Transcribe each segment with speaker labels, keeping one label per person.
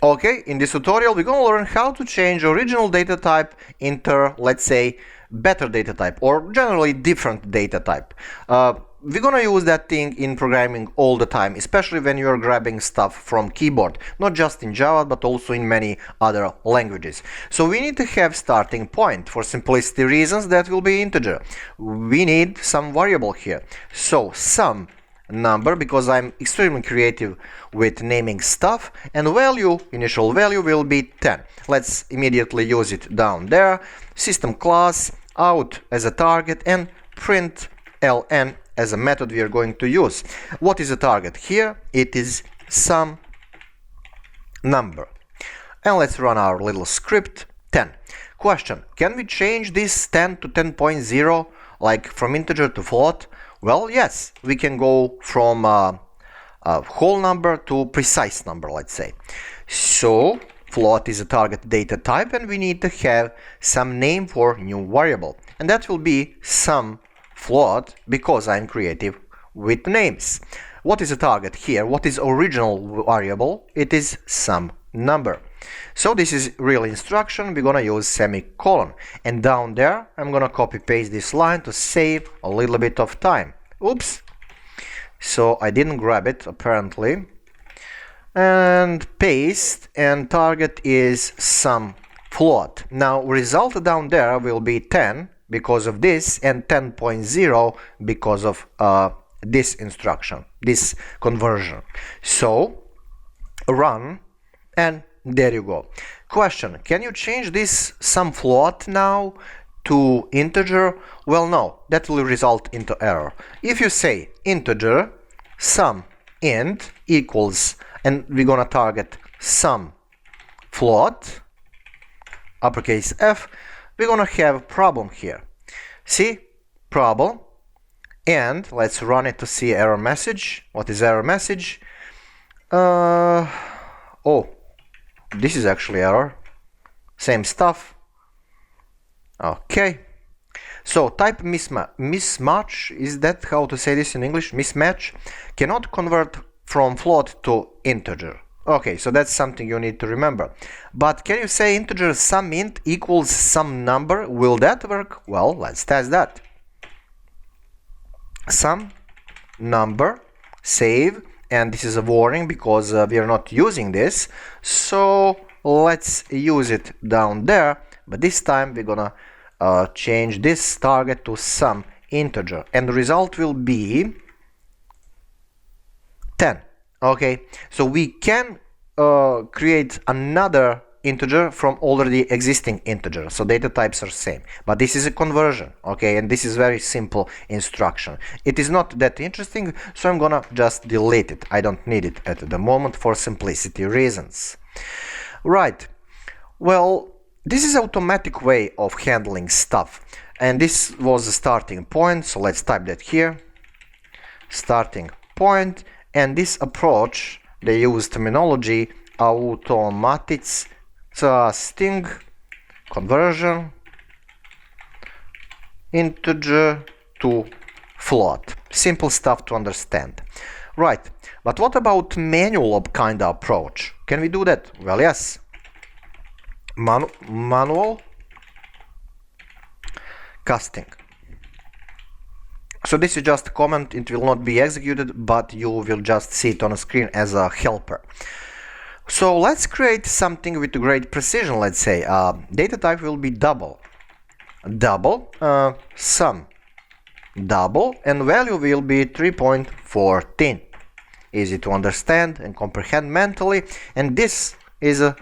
Speaker 1: Okay, in this tutorial we're gonna learn how to change original data type into, let's say, better data type or generally different data type. We're gonna use that thing in programming all the time, especially when you're grabbing stuff from keyboard, not just in Java but also in many other languages. So we need to have starting point. For simplicity reasons, that will be integer. We need some variable here. So some number, because I'm extremely creative with naming stuff, and value, initial value, will be 10. Let's immediately use it down there. System class, out as a target, and print ln as a method we are going to use. What is a target here? It is some number. And let's run our little script. 10. Question: can we change this 10 to 10.0, like from integer to float? Well, yes, we can go from a whole number to precise number, let's say. So float is a target data type, and we need to have some name for new variable, and that will be some float, because I'm creative with names. What is a target here? What is original variable? It is some number. So this is real instruction. We're gonna use semicolon, and down there I'm gonna copy paste this line to save a little bit of time. Oops, so I didn't grab it apparently, and paste, and target is some float. Now result down there will be 10 because of this, and 10.0 because of this instruction, this conversion. So run, and there you go. Question: can you change this some float now to integer? Well, no, that will result into error. If you say integer some int equals, and we're gonna target some float, uppercase F, we're gonna have a problem here. See? Problem. And let's run it to see error message. What is error message? Oh, this is actually error. Same stuff. Okay. So type mismatch, is that how to say this in English? Mismatch cannot convert from float to integer. Okay, so that's something you need to remember. But can you say integer some int equals some number? Will that work? Well, let's test that. Some number, save, and this is a warning because we are not using this, so let's use it down there, but this time we're gonna change this target to some integer, and the result will be 10. Okay, so we can create another integer from already existing integer, so data types are same, but this is a conversion. Okay, and this is very simple instruction. It is not that interesting, so I'm gonna just delete it. I don't need it at the moment for simplicity reasons. Right, well, this is automatic way of handling stuff, and this was the starting point, so let's type that here, starting point. And this approach, they use terminology automatic sting conversion integer to float. Simple stuff to understand. Right, but what about manual kind of approach? Can we do that? Well, yes. Manual casting. So this is just a comment, it will not be executed, but you will just see it on a screen as a helper. So let's create something with great precision. Let's say data type will be double, some double, and value will be 3.14. Easy to understand and comprehend mentally, and this is a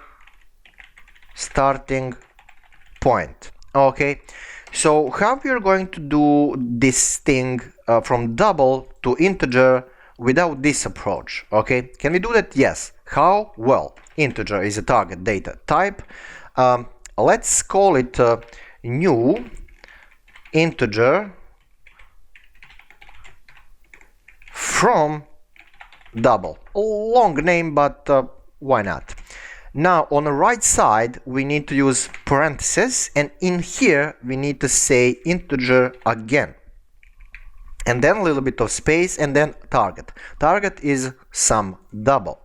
Speaker 1: starting point. Okay, so how we are going to do this thing from double to integer without this approach? Okay, can we do that? Yes. How? Well, integer is a target data type. Let's call it new integer from double. A long name, but why not? Now on the right side we need to use parentheses, and in here we need to say integer again, and then a little bit of space, and then target. Target is some double.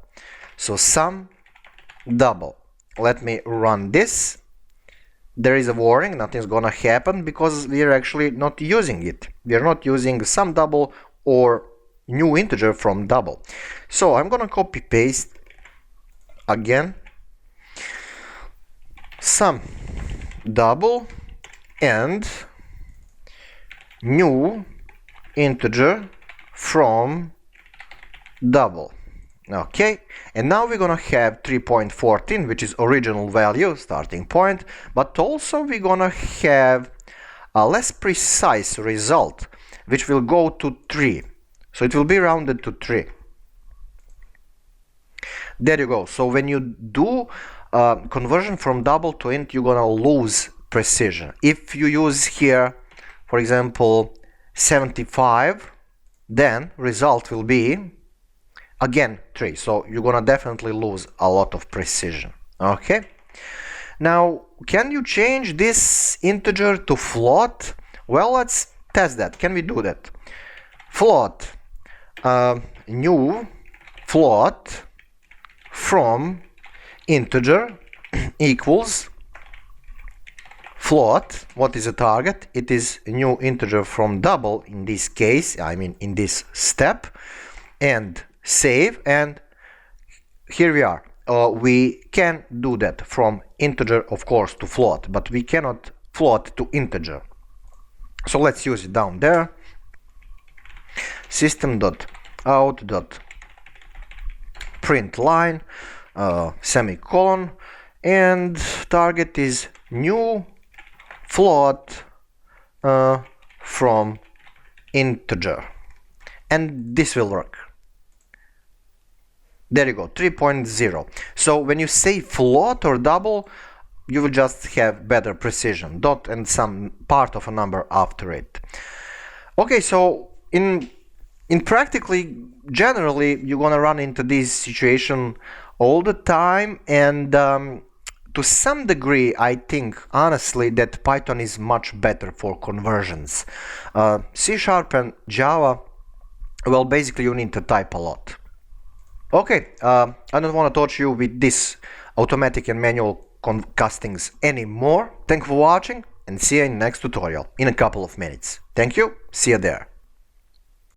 Speaker 1: So some double. Let me run this. There is a warning, nothing's gonna happen because we are actually not using it. We are not using sum double or new integer from double. So I'm gonna copy paste again sum double and new integer from double. Okay, and now we're gonna have 3.14, which is original value, starting point, but also we're gonna have a less precise result, which will go to 3. So it will be rounded to 3. There you go. So when you do conversion from double to int, you're gonna lose precision. If you use here, for example, 75, then result will be again 3. So you're gonna definitely lose a lot of precision. Okay. Now, can you change this integer to float? Well, let's test that. Can we do that? Float, new float from integer equals float. What is the target? It is a new integer from double in this case, I mean in this step, and save, and here we are. We can do that from integer, of course, to float, but we cannot float to integer. So let's use it down there. System.out.println semicolon, and target is new float from integer, and this will work. There you go, 3.0. So when you say float or double, you will just have better precision, dot and some part of a number after it. Okay, so in practically, generally, you're gonna run into this situation all the time, and to some degree, I think honestly that Python is much better for conversions. C# and Java, well, basically you need to type a lot. Okay, I don't want to torture you with this automatic and manual castings anymore. Thank you for watching, and see you in the next tutorial in a couple of minutes. Thank you, see you there.